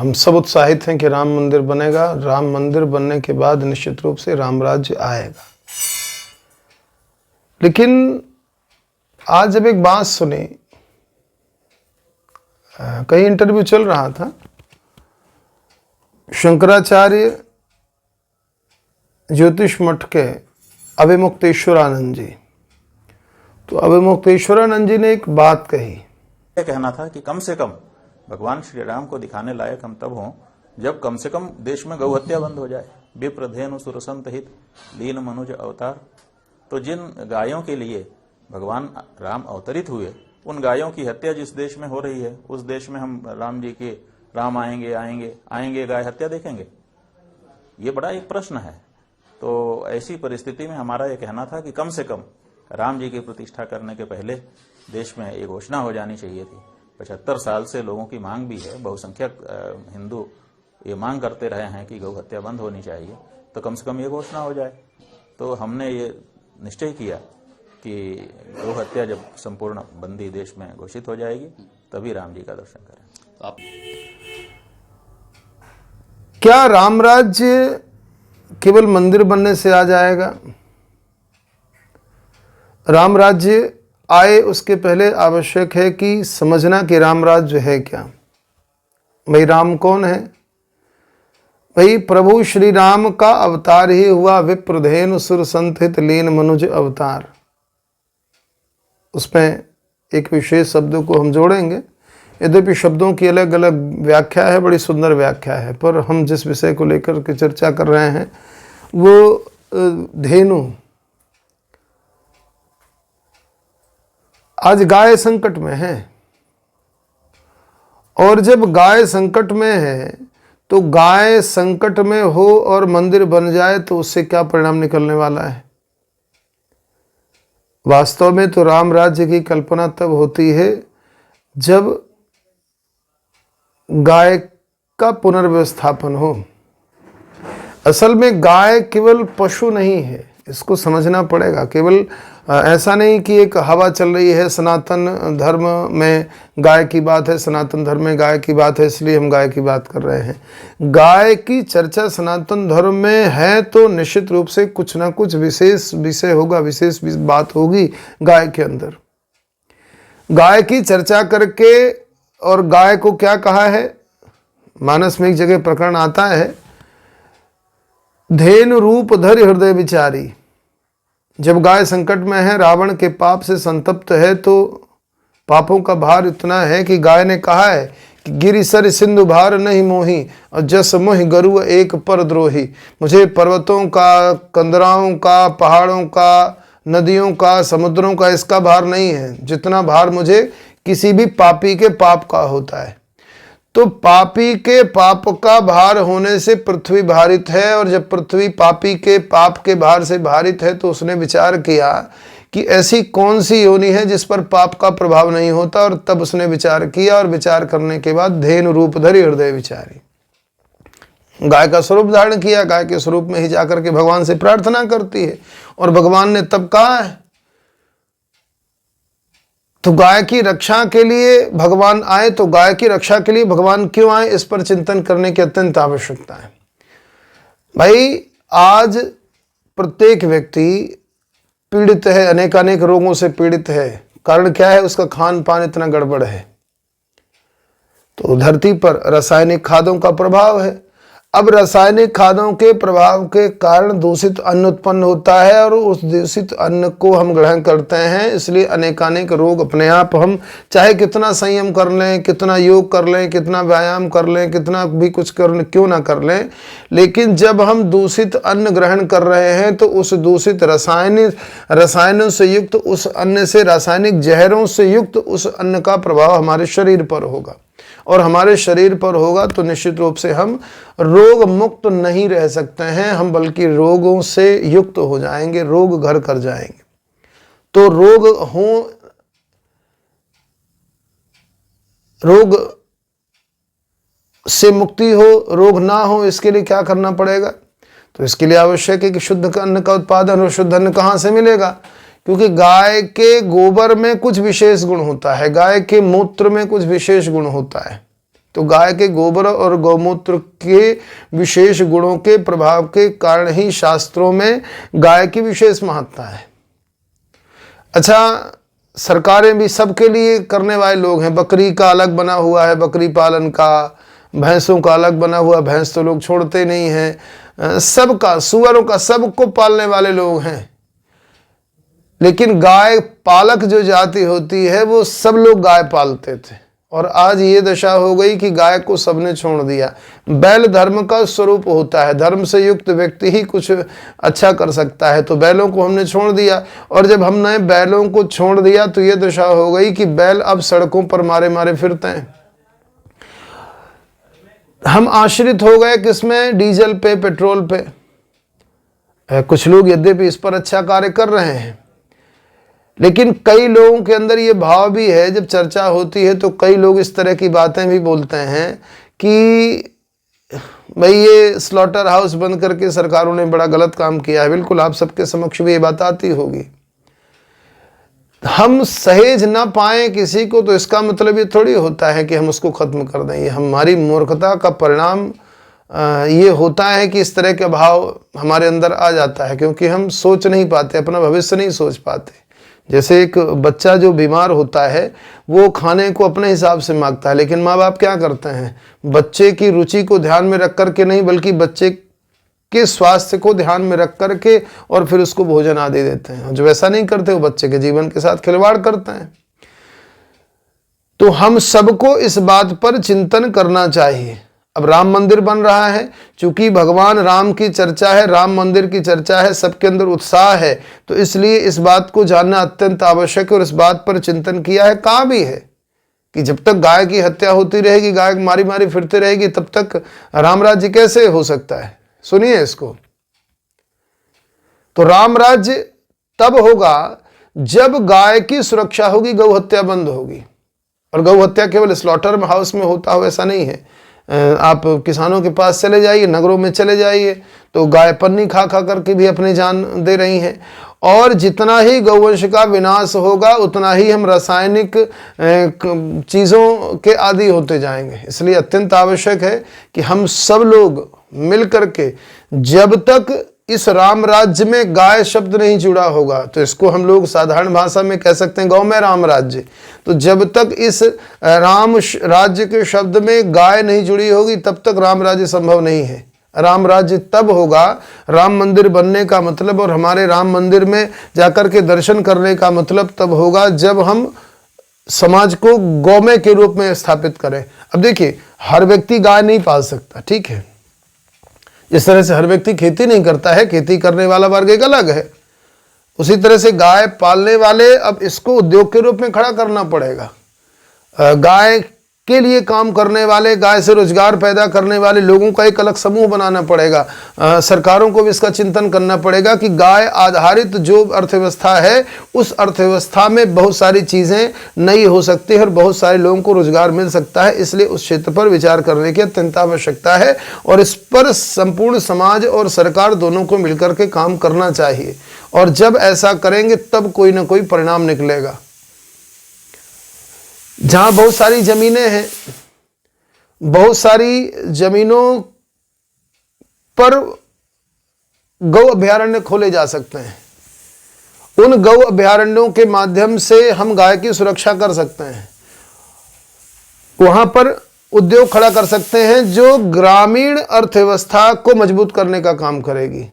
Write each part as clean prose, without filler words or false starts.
हम सब उत्साहित हैं कि राम मंदिर बनेगा। राम मंदिर बनने के बाद निश्चित रूप से राम राज्य आएगा। लेकिन आज जब एक बात सुनी, कहीं इंटरव्यू चल रहा था, शंकराचार्य ज्योतिष मठ के अभिमुक्तेश्वरानंद जी, तो अभिमुक्तेश्वरानंद जी ने एक बात कही। यह कहना था कि कम से कम भगवान श्री राम को दिखाने लायक हम तब हों जब कम से कम देश में गौ हत्या बंद हो जाए। विप्र धेनु सुरसंत हित लीन मनुज अवतार। तो जिन गायों के लिए भगवान राम अवतरित हुए, उन गायों की हत्या जिस देश में हो रही है, उस देश में हम राम जी के राम आएंगे गाय हत्या देखेंगे? ये बड़ा एक प्रश्न है। तो ऐसी परिस्थिति में हमारा ये कहना था कि कम से कम राम जी की प्रतिष्ठा करने के पहले देश में ये घोषणा हो जानी चाहिए थी। 75 साल से लोगों की मांग भी है, बहुसंख्यक हिंदू ये मांग करते रहे हैं कि गौ हत्या बंद होनी चाहिए, तो कम से कम ये घोषणा हो जाए। तो हमने ये निश्चय किया कि गौ हत्या जब संपूर्ण बंदी देश में घोषित हो जाएगी तभी राम जी का दर्शन करें। आप क्या राम राज्य केवल मंदिर बनने से आ जाएगा? राम राज्य आए उसके पहले आवश्यक है कि समझना कि राम राज्य है क्या। भाई राम कौन है? भाई प्रभु श्री राम का अवतार ही हुआ विप्रधेनु सुर संथित लीन मनुज अवतार। उसमें एक विशेष शब्द को हम जोड़ेंगे। यद्यपि शब्दों की अलग अलग व्याख्या है, बड़ी सुंदर व्याख्या है, पर हम जिस विषय को लेकर के चर्चा कर रहे हैं वो धेनु। आज गाय संकट में है, और जब गाय संकट में है तो गाय संकट में हो और मंदिर बन जाए तो उससे क्या परिणाम निकलने वाला है? वास्तव में तो राम राज्य की कल्पना तब होती है जब गाय का पुनर्व्यवस्थापन हो। असल में गाय केवल पशु नहीं है, इसको समझना पड़ेगा। केवल ऐसा नहीं कि एक हवा चल रही है, सनातन धर्म में गाय की बात है, सनातन धर्म में गाय की बात है, इसलिए हम गाय की बात कर रहे हैं। गाय की चर्चा सनातन धर्म में है तो निश्चित रूप से कुछ ना कुछ विशेष विषय होगा, विशेष बात होगी गाय के अंदर। गाय की चर्चा करके, और गाय को क्या कहा है? मानस में एक जगह प्रकरण आता है, धेनु रूप धरि हृदय विचारी। जब गाय संकट में है, रावण के पाप से संतप्त है, तो पापों का भार इतना है कि गाय ने कहा है कि गिरि सर सिंधु भार नहीं मोही और जस मोहि गरु एक पर द्रोही। मुझे पर्वतों का, कंदराओं का, पहाड़ों का, नदियों का, समुद्रों का इसका भार नहीं है जितना भार मुझे किसी भी पापी के पाप का होता है। तो पापी के पाप का भार होने से पृथ्वी भारित है, और जब पृथ्वी पापी के पाप के भार से भारित है तो उसने विचार किया कि ऐसी कौन सी योनि है जिस पर पाप का प्रभाव नहीं होता, और तब उसने विचार किया, और विचार करने के बाद धेनु रूप धरि हृदय विचारी, गाय का स्वरूप धारण किया। गाय के स्वरूप में ही जाकर के भगवान से प्रार्थना करती है, और भगवान ने तब कहा है। तो गाय की रक्षा के लिए भगवान आए, तो गाय की रक्षा के लिए भगवान क्यों आए, इस पर चिंतन करने की अत्यंत आवश्यकता है। भाई आज प्रत्येक व्यक्ति पीड़ित है, अनेकानेक रोगों से पीड़ित है। कारण क्या है? उसका खान पान इतना गड़बड़ है। तो धरती पर रासायनिक खादों का प्रभाव है। अब रासायनिक खादों के प्रभाव के कारण दूषित अन्न उत्पन्न होता है, और उस दूषित अन्न को हम ग्रहण करते हैं, इसलिए अनेकानेक रोग अपने आप, हम चाहे कितना संयम कर लें, कितना योग कर लें, कितना व्यायाम कर लें, कितना भी कुछ कर क्यों ना कर लें, लेकिन जब हम दूषित अन्न ग्रहण कर रहे हैं तो उस दूषित रसायनों से युक्त उस अन्न से, रासायनिक जहरों से युक्त उस अन्न का प्रभाव हमारे शरीर पर होगा, और हमारे शरीर पर होगा तो निश्चित रूप से हम रोग मुक्त नहीं रह सकते हैं, हम बल्कि रोगों से युक्त हो जाएंगे, रोग घर कर जाएंगे। तो रोग से मुक्ति हो, रोग ना हो, इसके लिए क्या करना पड़ेगा? तो इसके लिए आवश्यक है कि शुद्ध अन्न का उत्पादन, और शुद्ध अन्न कहाँ से मिलेगा? क्योंकि गाय के गोबर में कुछ विशेष गुण होता है, गाय के मूत्र में कुछ विशेष गुण होता है। तो गाय के गोबर और गौमूत्र के विशेष गुणों के प्रभाव के कारण ही शास्त्रों में गाय की विशेष महत्ता है। अच्छा, सरकारें भी सबके लिए करने वाले लोग हैं। बकरी का अलग बना हुआ है बकरी पालन का, भैंसों का अलग बना हुआ, भैंस तो लोग छोड़ते नहीं हैं, सबका, सुअरों का, सबको पालने वाले लोग हैं। लेकिन गाय पालक जो जाति होती है वो सब लोग गाय पालते थे, और आज ये दशा हो गई कि गाय को सबने छोड़ दिया। बैल धर्म का स्वरूप होता है, धर्म से युक्त व्यक्ति ही कुछ अच्छा कर सकता है, तो बैलों को हमने छोड़ दिया। और जब हमने बैलों को छोड़ दिया तो ये दशा हो गई कि बैल अब सड़कों पर मारे मारे फिरते हैं। हम आश्रित हो गए किसमें? डीजल पे, पेट्रोल पे। कुछ लोग यद्यपि इस पर अच्छा कार्य कर रहे हैं, लेकिन कई लोगों के अंदर ये भाव भी है, जब चर्चा होती है तो कई लोग इस तरह की बातें भी बोलते हैं कि भाई ये स्लॉटर हाउस बंद करके सरकारों ने बड़ा गलत काम किया है। बिल्कुल आप सबके समक्ष भी ये बात आती होगी। हम सहेज ना पाए किसी को तो इसका मतलब ये थोड़ी होता है कि हम उसको खत्म कर दें। ये हमारी मूर्खता का परिणाम ये होता है कि इस तरह के भाव हमारे अंदर आ जाता है, क्योंकि हम सोच नहीं पाते, अपना भविष्य नहीं सोच पाते। जैसे एक बच्चा जो बीमार होता है वो खाने को अपने हिसाब से मांगता है, लेकिन माँ बाप क्या करते हैं? बच्चे की रुचि को ध्यान में रख करके नहीं, बल्कि बच्चे के स्वास्थ्य को ध्यान में रख करके और फिर उसको भोजन आदि देते हैं। जो ऐसा नहीं करते वो बच्चे के जीवन के साथ खिलवाड़ करते हैं। तो हम सबको इस बात पर चिंतन करना चाहिए। अब राम मंदिर बन रहा है, चूंकि भगवान राम की चर्चा है, राम मंदिर की चर्चा है, सबके अंदर उत्साह है, तो इसलिए इस बात को जानना अत्यंत आवश्यक है। और इस बात पर चिंतन किया है, कहा भी है कि जब तक गाय की हत्या होती रहेगी, गाय मारी मारी फिरती रहेगी, तब तक राम राज्य कैसे हो सकता है? सुनिए इसको। तो राम राज्य तब होगा जब गाय की सुरक्षा होगी, गौ हत्या बंद होगी। और गौ हत्या केवल स्लॉटर हाउस में होता हो ऐसा नहीं है। आप किसानों के पास चले जाइए, नगरों में चले जाइए, तो गाय पन्नी खा खा करके भी अपनी जान दे रही हैं। और जितना ही गौवंश का विनाश होगा उतना ही हम रासायनिक चीज़ों के आदी होते जाएंगे। इसलिए अत्यंत आवश्यक है कि हम सब लोग मिल करके, जब तक इस राम राज्य में गाय शब्द नहीं जुड़ा होगा, तो इसको हम लोग साधारण भाषा में कह सकते हैं गौ में राम राज्य। तो जब तक इस राम राज्य के शब्द में गाय नहीं जुड़ी होगी, तब तक राम राज्य संभव नहीं है। राम राज्य तब होगा, राम मंदिर बनने का मतलब और हमारे राम मंदिर में जाकर के दर्शन करने का मतलब तब होगा जब हम समाज को गौमय के रूप में स्थापित करें। अब देखिए, हर व्यक्ति गाय नहीं पाल सकता, ठीक है। जिस तरह से हर व्यक्ति खेती नहीं करता है, खेती करने वाला वर्ग एक अलग है, उसी तरह से गाय पालने वाले, अब इसको उद्योग के रूप में खड़ा करना पड़ेगा। गाय के लिए काम करने वाले, गाय से रोजगार पैदा करने वाले लोगों का एक अलग समूह बनाना पड़ेगा। सरकारों को भी इसका चिंतन करना पड़ेगा कि गाय आधारित जो अर्थव्यवस्था है, उस अर्थव्यवस्था में बहुत सारी चीज़ें नई हो सकती है और बहुत सारे लोगों को रोजगार मिल सकता है। इसलिए उस क्षेत्र पर विचार करने की अत्यंत आवश्यकता है और इस पर संपूर्ण समाज और सरकार दोनों को मिलकर के काम करना चाहिए। और जब ऐसा करेंगे तब कोई ना कोई परिणाम निकलेगा। जहां बहुत सारी जमीनें हैं, बहुत सारी जमीनों पर गौ अभयारण्य खोले जा सकते हैं। उन गौ अभयारण्यों के माध्यम से हम गाय की सुरक्षा कर सकते हैं। वहां पर उद्योग खड़ा कर सकते हैं जो ग्रामीण अर्थव्यवस्था को मजबूत करने का काम करेगी।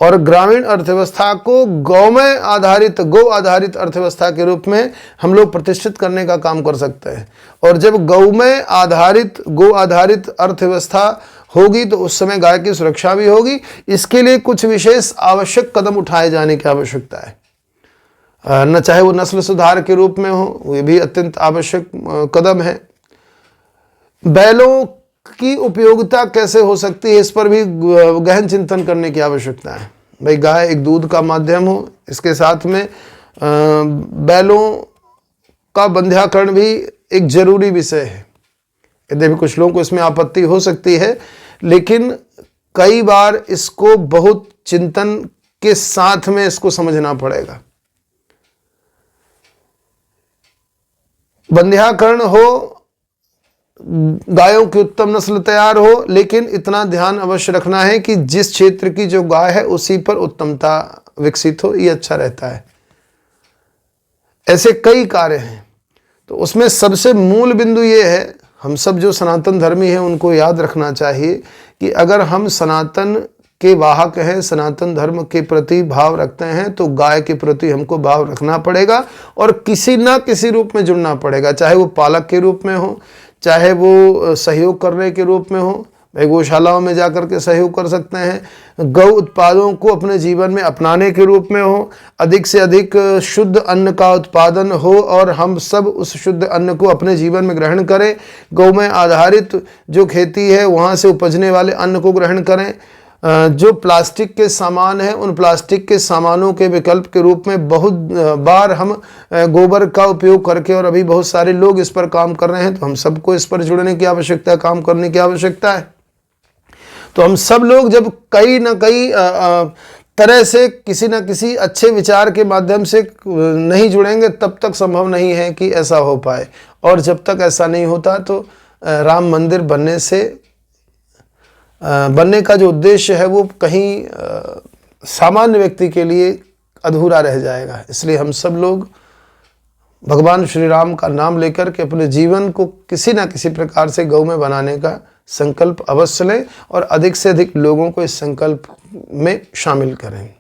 और ग्रामीण अर्थव्यवस्था को गौमय आधारित, गौ आधारित अर्थव्यवस्था के रूप में हम लोग प्रतिष्ठित करने का काम कर सकते हैं। और जब गौमय आधारित, गौ आधारित अर्थव्यवस्था होगी तो उस समय गाय की सुरक्षा भी होगी। इसके लिए कुछ विशेष आवश्यक कदम उठाए जाने की आवश्यकता है, न चाहे वो नस्ल सुधार के रूप में हो, ये भी अत्यंत आवश्यक कदम है। बैलों की उपयोगिता कैसे हो सकती है, इस पर भी गहन चिंतन करने की आवश्यकता है। भाई, गाय एक दूध का माध्यम हो, इसके साथ में बैलों का बंध्याकरण भी एक जरूरी विषय है। यद्यपि कुछ लोगों को इसमें आपत्ति हो सकती है, लेकिन कई बार इसको बहुत चिंतन के साथ में इसको समझना पड़ेगा। बंध्याकरण हो गायों की उत्तम नस्ल तैयार हो, लेकिन इतना ध्यान अवश्य रखना है कि जिस क्षेत्र की जो गाय है उसी पर उत्तमता विकसित हो, ये अच्छा रहता है। ऐसे कई कार्य हैं, तो उसमें सबसे मूल बिंदु ये है, हम सब जो सनातन धर्मी हैं उनको याद रखना चाहिए कि अगर हम सनातन के वाहक हैं, सनातन धर्म के प्रति भाव रखते हैं, तो गाय के प्रति हमको भाव रखना पड़ेगा और किसी ना किसी रूप में जुड़ना पड़ेगा, चाहे वो पालक के रूप में हो, चाहे वो सहयोग करने के रूप में हो। भाई गौशालाओं में जाकर के सहयोग कर सकते हैं, गौ उत्पादों को अपने जीवन में अपनाने के रूप में हो, अधिक से अधिक शुद्ध अन्न का उत्पादन हो और हम सब उस शुद्ध अन्न को अपने जीवन में ग्रहण करें। गौ में आधारित जो खेती है वहाँ से उपजने वाले अन्न को ग्रहण करें। जो प्लास्टिक के सामान हैं उन प्लास्टिक के सामानों के विकल्प के रूप में बहुत बार हम गोबर का उपयोग करके, और अभी बहुत सारे लोग इस पर काम कर रहे हैं, तो हम सबको इस पर जुड़ने की आवश्यकता है, काम करने की आवश्यकता है। तो हम सब लोग जब कई ना कई तरह से किसी न किसी अच्छे विचार के माध्यम से नहीं जुड़ेंगे, तब तक संभव नहीं है कि ऐसा हो पाए। और जब तक ऐसा नहीं होता तो राम मंदिर बनने का जो उद्देश्य है वो कहीं सामान्य व्यक्ति के लिए अधूरा रह जाएगा। इसलिए हम सब लोग भगवान श्री राम का नाम लेकर के अपने जीवन को किसी न किसी प्रकार से गौ में बनाने का संकल्प अवश्य लें और अधिक से अधिक लोगों को इस संकल्प में शामिल करें।